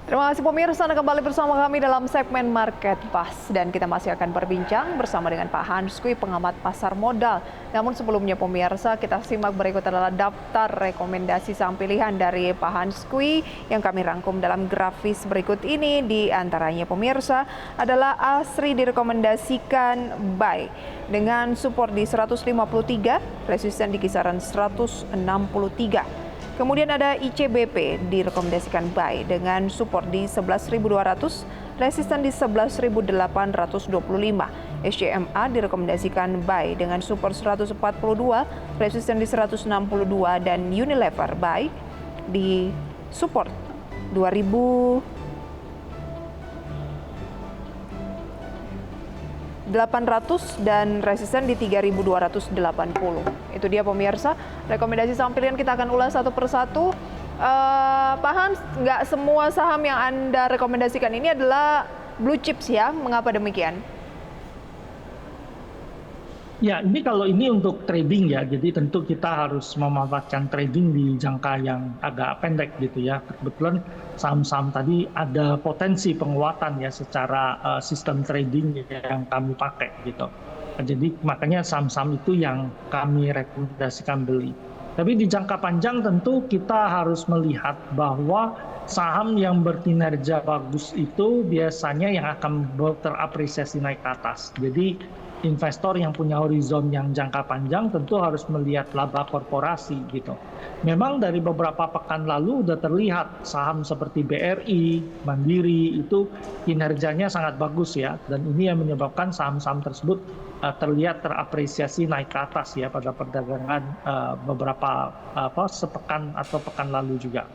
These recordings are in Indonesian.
Terima kasih pemirsa, Anda kembali bersama kami dalam segmen Market Pas. Dan kita masih akan berbincang bersama dengan Pak Hans Kui, pengamat pasar modal. Namun sebelumnya pemirsa, kita simak berikut adalah daftar rekomendasi saham pilihan dari Pak Hans Kui yang kami rangkum dalam grafis berikut ini. Di antaranya pemirsa adalah ASRI direkomendasikan buy dengan support di 153, resisten di kisaran 163. Kemudian ada ICBP direkomendasikan buy dengan support di 11.200, resisten di 11.825. SCMA direkomendasikan buy dengan support 142, resisten di 162, dan Unilever buy di support 2.800 dan resisten di 3.280. Itu dia pemirsa, rekomendasi saham pilihan kita akan ulas satu persatu. Pak Hans, nggak semua saham yang Anda rekomendasikan ini adalah blue chips ya, mengapa demikian? Ya, ini kalau ini untuk trading ya, jadi tentu kita harus memanfaatkan trading di jangka yang agak pendek gitu ya. Kebetulan saham-saham tadi ada potensi penguatan ya secara sistem trading yang kami pakai gitu. Jadi makanya saham-saham itu yang kami rekomendasikan beli. Tapi di jangka panjang tentu kita harus melihat bahwa saham yang berkinerja bagus itu biasanya yang akan terapresiasi naik ke atas. Jadi investor yang punya horizon yang jangka panjang tentu harus melihat laba korporasi gitu. Memang dari beberapa pekan lalu sudah terlihat saham seperti BRI, Mandiri itu kinerjanya sangat bagus ya, dan ini yang menyebabkan saham-saham tersebut terlihat terapresiasi naik ke atas ya pada perdagangan beberapa sepekan atau pekan lalu juga.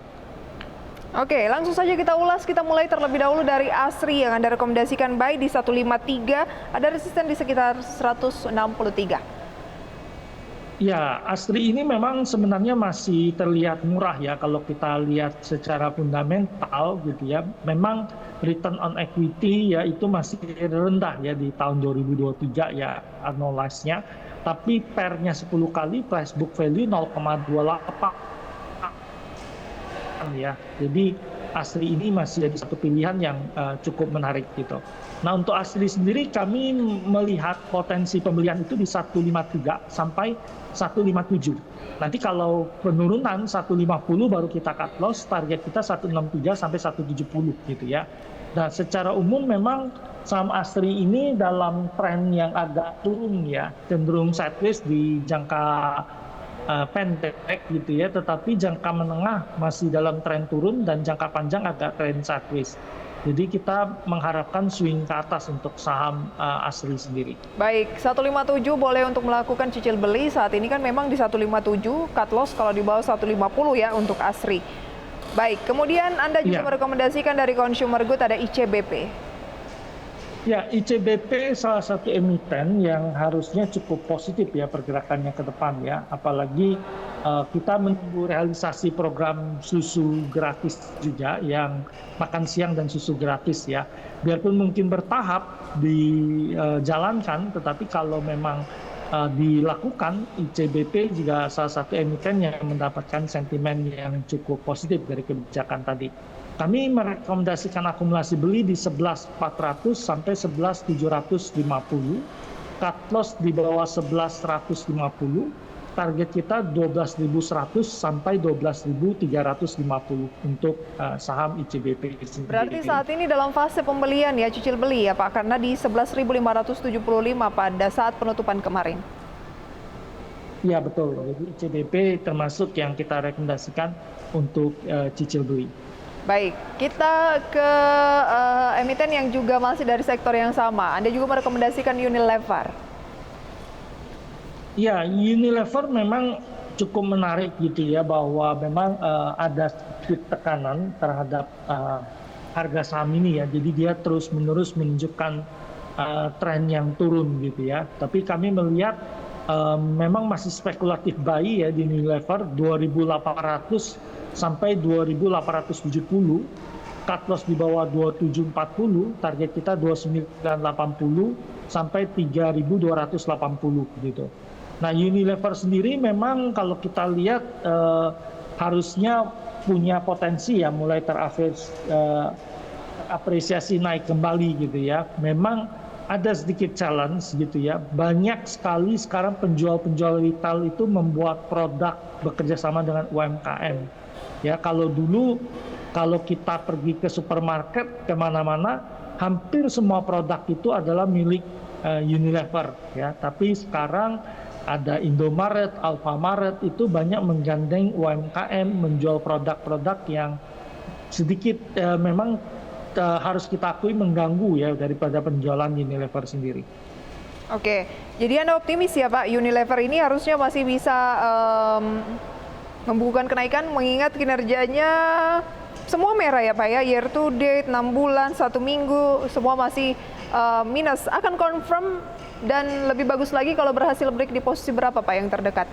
Oke, langsung saja kita ulas. Kita mulai terlebih dahulu dari ASRI yang Anda rekomendasikan buy di 153, ada resisten di sekitar 163. Ya, ASRI ini memang sebenarnya masih terlihat murah ya kalau kita lihat secara fundamental gitu ya. Memang return on equity ya itu masih rendah ya di tahun 2023 ya annualized-nya. Tapi PER-nya 10 kali, price book value 0,28. Ya, jadi ASRI ini masih jadi satu pilihan yang cukup menarik gitu. Nah, untuk ASRI sendiri kami melihat potensi pembelian itu di 153 sampai 157. Nanti kalau penurunan 150 baru kita cut loss, target kita 163 sampai 170 gitu ya. Nah, secara umum memang saham ASRI ini dalam tren yang agak turun ya, cenderung sideways di jangka pendek gitu ya, tetapi jangka menengah masih dalam tren turun dan jangka panjang agak tren sideways. Jadi kita mengharapkan swing ke atas untuk saham ASRI sendiri. Baik, 157 boleh untuk melakukan cicil beli. Saat ini kan memang di 157, cut loss kalau di bawah 150 ya untuk ASRI. Baik, kemudian Anda juga merekomendasikan dari consumer good ada ICBP. Ya, ICBP salah satu emiten yang harusnya cukup positif ya pergerakannya ke depan ya. Apalagi kita menunggu realisasi program susu gratis juga yang makan siang dan susu gratis ya. Biarpun mungkin bertahap dijalankan, tetapi kalau memang dilakukan, ICBP juga salah satu emiten yang mendapatkan sentimen yang cukup positif dari kebijakan tadi. Kami merekomendasikan akumulasi beli di 11.400 sampai 11.750, cut loss di bawah 11.150, target kita 12.100 sampai 12.350 untuk saham ICBP sendiri. Berarti saat ini dalam fase pembelian ya, cicil beli ya Pak, karena di 11.575 pada saat penutupan kemarin. Ya betul, jadi ICBP termasuk yang kita rekomendasikan untuk cicil beli. Baik, kita ke emiten yang juga masih dari sektor yang sama. Anda juga merekomendasikan Unilever. Ya, Unilever memang cukup menarik gitu ya, bahwa memang ada sedikit tekanan terhadap harga saham ini ya. Jadi dia terus-menerus menunjukkan tren yang turun gitu ya. Tapi kami melihat memang masih spekulatif buy ya di Unilever 2.800 sampai 2.870, cut loss di bawah 2.740, target kita 2.980 sampai 3.280 gitu. Nah, Unilever sendiri memang kalau kita lihat harusnya punya potensi ya mulai terapresiasi naik kembali gitu ya. Memang ada sedikit challenge gitu ya. Banyak sekali sekarang penjual-penjual retail itu membuat produk bekerja sama dengan UMKM. Ya, kalau dulu kalau kita pergi ke supermarket kemana-mana, hampir semua produk itu adalah milik Unilever ya. Tapi sekarang ada Indomaret, Alfamaret itu banyak menggandeng UMKM menjual produk-produk yang sedikit memang harus kita akui mengganggu ya daripada penjualan Unilever sendiri. Oke, jadi Anda optimis ya Pak, Unilever ini harusnya masih bisa membukukan kenaikan mengingat kinerjanya semua merah ya Pak ya, year to date, 6 bulan, 1 minggu, semua masih minus. Akan confirm dan lebih bagus lagi kalau berhasil break di posisi berapa Pak yang terdekat?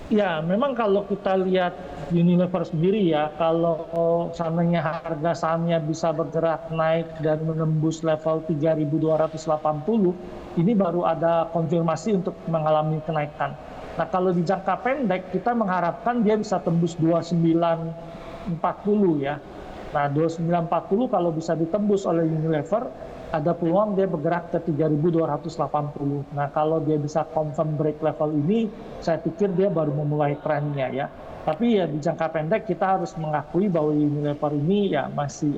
Ya, memang kalau kita lihat Unilever sendiri ya, kalau seandainya harga sahamnya bisa bergerak naik dan menembus level 3.280, ini baru ada konfirmasi untuk mengalami kenaikan. Nah, kalau di jangka pendek kita mengharapkan dia bisa tembus 2940 ya. Nah, 2940 kalau bisa ditembus oleh Unilever, ada peluang dia bergerak ke 3.280. Nah, kalau dia bisa confirm break level ini, saya pikir dia baru memulai trennya ya. Tapi ya di jangka pendek kita harus mengakui bahwa Unilever ini ya masih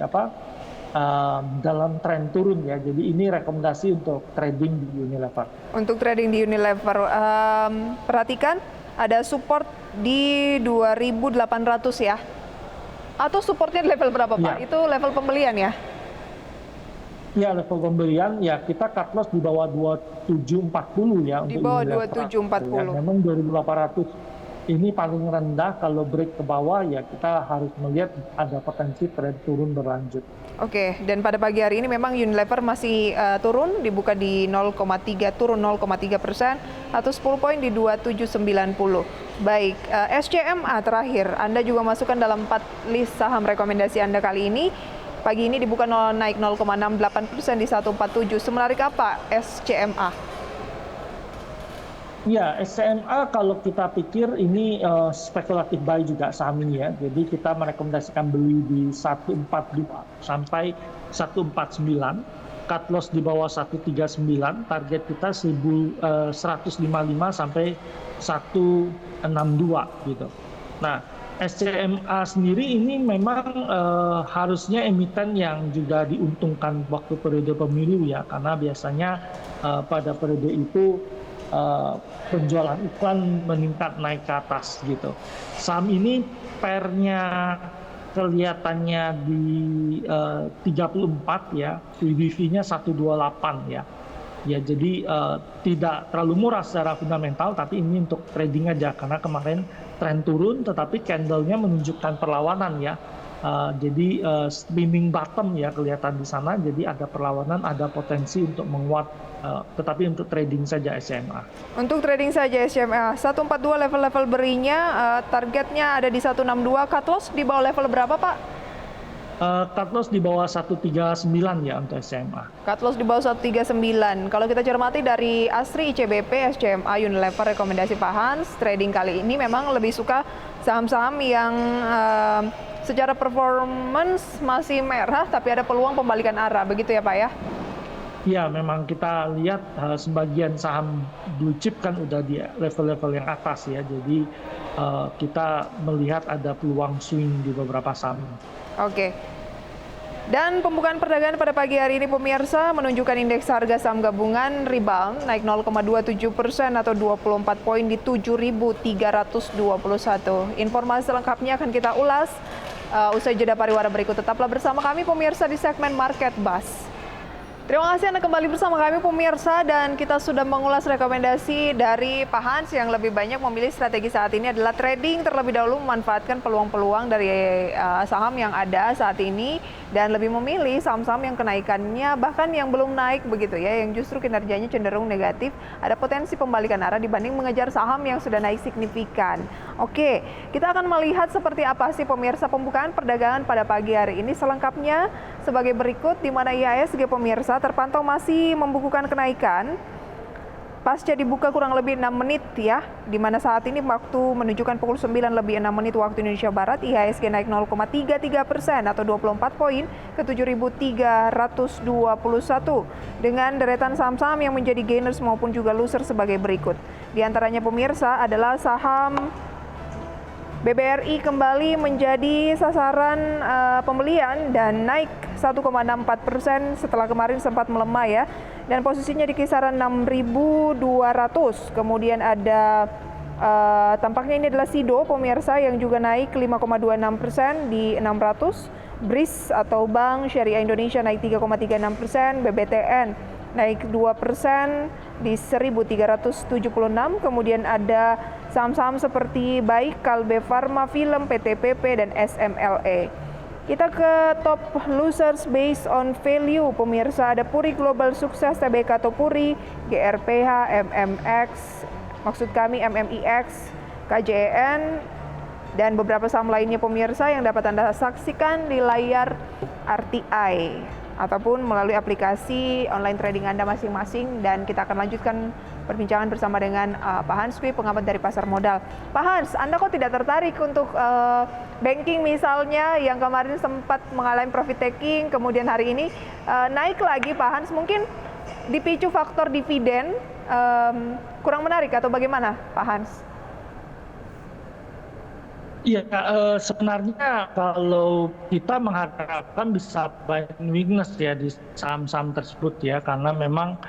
dalam tren turun ya. Jadi ini rekomendasi untuk trading di Unilever. Untuk trading di Unilever, perhatikan ada support di 2.800 ya. Atau supportnya di level berapa Pak? Ya. Itu level pembelian ya? Ya, level pembelian ya kita cut loss di bawah 2740 ya. Di bawah 2740. Ya, memang 2800 ini paling rendah. Kalau break ke bawah ya kita harus melihat ada potensi tren turun berlanjut. Oke, dan pada pagi hari ini memang Unilever masih turun, dibuka di 0,3, turun 0,3% atau 10 poin di 2790. Baik, SCMA terakhir, Anda juga masukkan dalam 4 list saham rekomendasi Anda kali ini. Pagi ini dibuka naik 0,68% di 147. Semenarik apa SCMA? Ya, SCMA kalau kita pikir ini spekulatif buy juga saham ini ya. Jadi kita merekomendasikan beli di 142 sampai 149. Cut loss di bawah 139. Target kita 155 sampai 162 gitu. Nah, SCMA sendiri ini memang harusnya emiten yang juga diuntungkan waktu periode pemilu ya, karena biasanya pada periode itu penjualan iklan meningkat naik ke atas gitu. Saham ini pernya kelihatannya di 34 ya, PBV-nya 128 ya. Ya, jadi tidak terlalu murah secara fundamental, tapi ini untuk trading aja karena kemarin tren turun, tetapi candle-nya menunjukkan perlawanan ya. Jadi spinning bottom ya kelihatan di sana, jadi ada perlawanan, ada potensi untuk menguat, tetapi untuk trading saja SMA. Untuk trading saja SMA, 142 level-level berinya, targetnya ada di 162, cut loss di bawah level berapa Pak? Cut loss di bawah 139 ya untuk SMA. Cut loss di bawah 139. Kalau kita cermati dari ASRI, ICBP, SCMA, Unilever, rekomendasi Pak Hans, trading kali ini memang lebih suka saham-saham yang secara performance masih merah, tapi ada peluang pembalikan arah, begitu ya Pak ya? Ya, memang kita lihat sebagian saham blue chip kan udah di level-level yang atas ya, jadi kita melihat ada peluang swing di beberapa saham. Oke. Dan pembukaan perdagangan pada pagi hari ini pemirsa menunjukkan indeks harga saham gabungan rebound naik 0,27% atau 24 poin di 7.321. Informasi lengkapnya akan kita ulas usai jeda pariwara berikut. Tetaplah bersama kami pemirsa di segmen Market Buzz. Terima kasih Anda kembali bersama kami pemirsa, dan kita sudah mengulas rekomendasi dari Pak Hans yang lebih banyak memilih strategi saat ini adalah trading terlebih dahulu, memanfaatkan peluang-peluang dari saham yang ada saat ini dan lebih memilih saham-saham yang kenaikannya bahkan yang belum naik begitu ya, yang justru kinerjanya cenderung negatif, ada potensi pembalikan arah dibanding mengejar saham yang sudah naik signifikan. Oke, kita akan melihat seperti apa sih pemirsa pembukaan perdagangan pada pagi hari ini selengkapnya sebagai berikut, di mana IHSG pemirsa terpantau masih membukukan kenaikan pasca dibuka kurang lebih 6 menit ya, di mana saat ini waktu menunjukkan pukul 9 lebih 6 menit waktu Indonesia Barat, IHSG naik 0,33% atau 24 poin ke 7.321 dengan deretan saham-saham yang menjadi gainers maupun juga loser sebagai berikut. Di antaranya pemirsa adalah saham BBRI kembali menjadi sasaran pembelian dan naik 1,64% setelah kemarin sempat melemah ya. Dan posisinya di kisaran 6.200. Kemudian ada tampaknya ini adalah Sido pemirsa yang juga naik 5,26% di 600. BRIS atau Bank Syariah Indonesia naik 3,36%, BBTN naik 2% di 1.376. Kemudian ada saham-saham seperti Baik, Kalbe Farma, Film, PTPP, dan SMLE. Kita ke top losers based on value. Pemirsa ada Puri Global Sukses, TBK atau Puri, GRPH, MMX, maksud kami MMIX, KJEN, dan beberapa saham lainnya pemirsa yang dapat Anda saksikan di layar RTI ataupun melalui aplikasi online trading Anda masing-masing. Dan kita akan lanjutkan perbincangan bersama dengan Pak Hans Kui, pengamat dari pasar modal. Pak Hans, Anda kok tidak tertarik untuk banking misalnya yang kemarin sempat mengalami profit taking, kemudian hari ini naik lagi Pak Hans, mungkin dipicu faktor dividen kurang menarik atau bagaimana Pak Hans? Iya, sebenarnya kalau kita mengharapkan bisa buy weakness ya di saham-saham tersebut ya, karena memang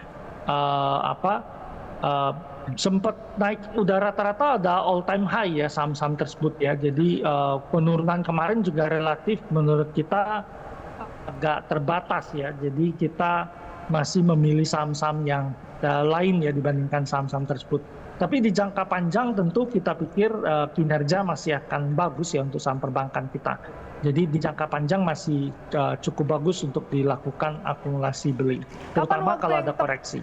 sempat naik, udah rata-rata ada all time high ya saham-saham tersebut ya. Jadi penurunan kemarin juga relatif menurut kita agak terbatas ya. Jadi kita masih memilih saham-saham yang lain ya dibandingkan saham-saham tersebut. Tapi di jangka panjang tentu kita pikir kinerja masih akan bagus ya untuk saham perbankan kita. Jadi di jangka panjang masih cukup bagus untuk dilakukan akumulasi beli, terutama kalau ada koreksi.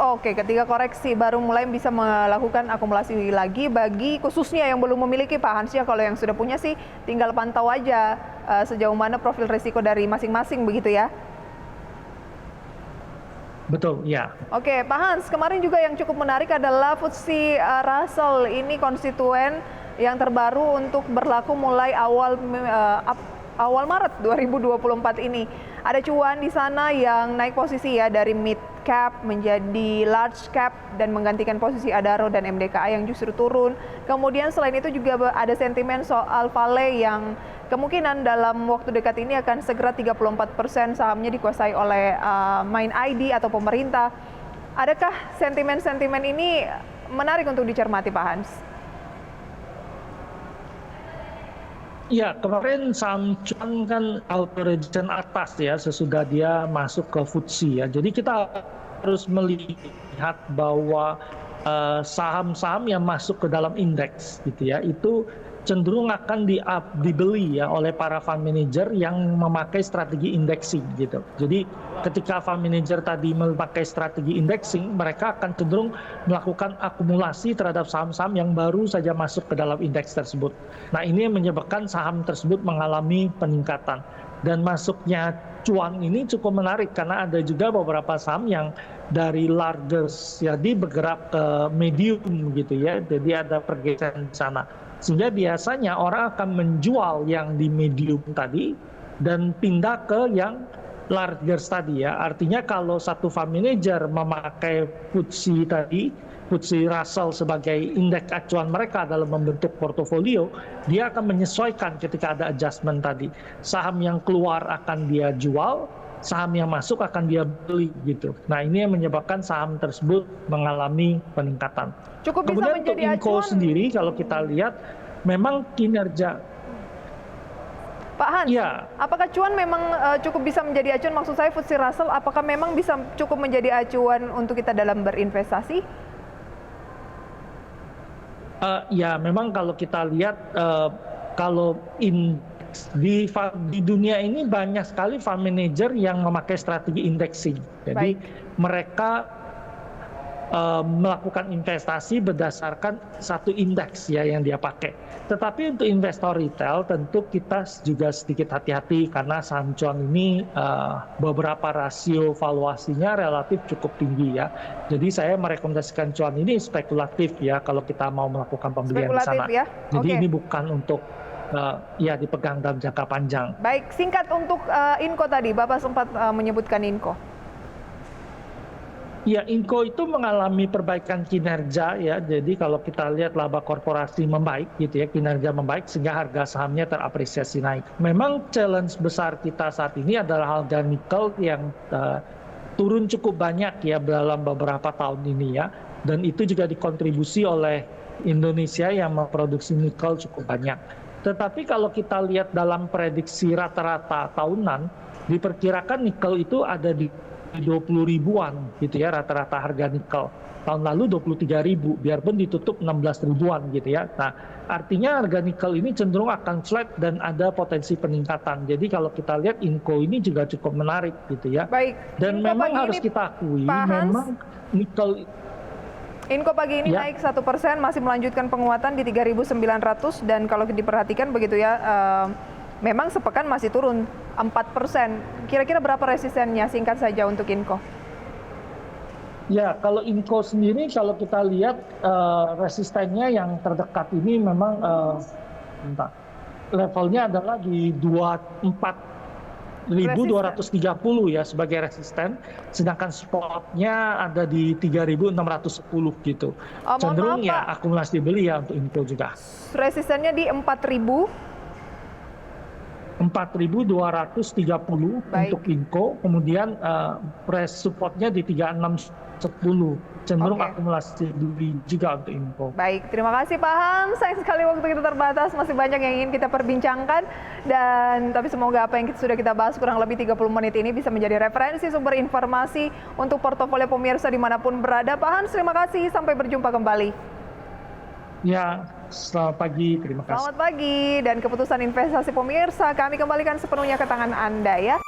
Oke, ketika koreksi baru mulai bisa melakukan akumulasi lagi bagi khususnya yang belum memiliki Pak Hans ya. Kalau yang sudah punya sih tinggal pantau aja sejauh mana profil risiko dari masing-masing begitu ya. Betul, ya. Oke, Pak Hans, kemarin juga yang cukup menarik adalah FTSE Russell. Ini konstituen yang terbaru untuk berlaku mulai awal Maret 2024 ini. Ada cuan di sana yang naik posisi ya dari mid cap menjadi large cap dan menggantikan posisi Adaro dan MDKA yang justru turun. Kemudian selain itu juga ada sentimen soal Vale yang kemungkinan dalam waktu dekat ini akan segera 34% sahamnya dikuasai oleh Main ID atau pemerintah. Adakah sentimen-sentimen ini menarik untuk dicermati Pak Hans? Iya, kemarin saham cuan kan auto rejection atas ya sesudah dia masuk ke FTSE ya. Jadi kita harus melihat bahwa saham-saham yang masuk ke dalam indeks gitu ya, itu cenderung akan dibeli ya oleh para fund manager yang memakai strategi indexing gitu. Jadi ketika fund manager tadi memakai strategi indexing, mereka akan cenderung melakukan akumulasi terhadap saham-saham yang baru saja masuk ke dalam indeks tersebut. Nah, ini yang menyebabkan saham tersebut mengalami peningkatan. Dan masuknya cuan ini cukup menarik karena ada juga beberapa saham yang dari largest jadi bergerak ke medium gitu ya. Jadi ada pergeseran di sana. Sehingga biasanya orang akan menjual yang di medium tadi dan pindah ke yang largest tadi ya. Artinya kalau satu fund manager memakai FTSE tadi, FTSE Russell sebagai indeks acuan mereka dalam membentuk portofolio, dia akan menyesuaikan ketika ada adjustment tadi. Saham yang keluar akan dia jual, saham yang masuk akan dia beli gitu. Nah, ini yang menyebabkan saham tersebut mengalami peningkatan. Cukup bisa Kemudian menjadi untuk Inco acuan sendiri kalau kita lihat memang kinerja. Pak Hans, ya, apakah cuan memang cukup bisa menjadi acuan? Maksud saya FTSE Russell, apakah memang bisa cukup menjadi acuan untuk kita dalam berinvestasi? Ya, memang kalau kita lihat kalau di dunia ini banyak sekali fund manager yang memakai strategi indexing. Jadi mereka melakukan investasi berdasarkan satu indeks ya yang dia pakai. Tetapi untuk investor retail tentu kita juga sedikit hati-hati karena saham cuan ini beberapa rasio valuasinya relatif cukup tinggi ya. Jadi saya merekomendasikan cuan ini spekulatif ya kalau kita mau melakukan pembelian di sana. Ya? Jadi Oke. ini bukan untuk ya dipegang dalam jangka panjang. Baik, singkat untuk Inco tadi, Bapak sempat menyebutkan Inco. Ya, Inco itu mengalami perbaikan kinerja ya. Jadi kalau kita lihat laba korporasi membaik gitu ya, kinerja membaik sehingga harga sahamnya terapresiasi naik. Memang challenge besar kita saat ini adalah harga nikel yang turun cukup banyak ya dalam beberapa tahun ini ya. Dan itu juga dikontribusi oleh Indonesia yang memproduksi nikel cukup banyak. Tetapi kalau kita lihat dalam prediksi rata-rata tahunan, diperkirakan nikel itu ada di 20 ribuan gitu ya rata-rata harga nikel. Tahun lalu 23 ribu, biarpun ditutup 16 ribuan gitu ya. Nah, artinya harga nikel ini cenderung akan flat dan ada potensi peningkatan. Jadi kalau kita lihat Inco ini juga cukup menarik gitu ya. Baik. Dan Inco memang pagi harus ini, kita akui, Pak Hans, memang nikel Inco pagi ini ya, naik 1%, masih melanjutkan penguatan di 3.900 dan kalau diperhatikan begitu ya, memang sepekan masih turun 4%. Kira-kira berapa resistennya singkat saja untuk Inco? Ya, kalau Inco sendiri kalau kita lihat resistennya yang terdekat ini memang levelnya adalah di 24.230 ya sebagai resisten, sedangkan spotnya ada di 3.610 gitu. Cenderung maaf, ya Pak. akumulasi beli ya untuk Inco juga. Resistennya di 4.230 untuk Inco, kemudian supportnya di 3.610. Cenderung akumulasi beli juga untuk Inco. Baik, terima kasih Pak Hans. Sayang sekali waktu kita terbatas, masih banyak yang ingin kita perbincangkan. Tapi semoga apa yang sudah kita bahas kurang lebih 30 menit ini bisa menjadi referensi sumber informasi untuk portofolio pemirsa dimanapun berada. Pak Hans, terima kasih. Sampai berjumpa kembali. Ya, selamat pagi. Terima kasih. Selamat pagi. Dan keputusan investasi pemirsa kami kembalikan sepenuhnya ke tangan Anda ya.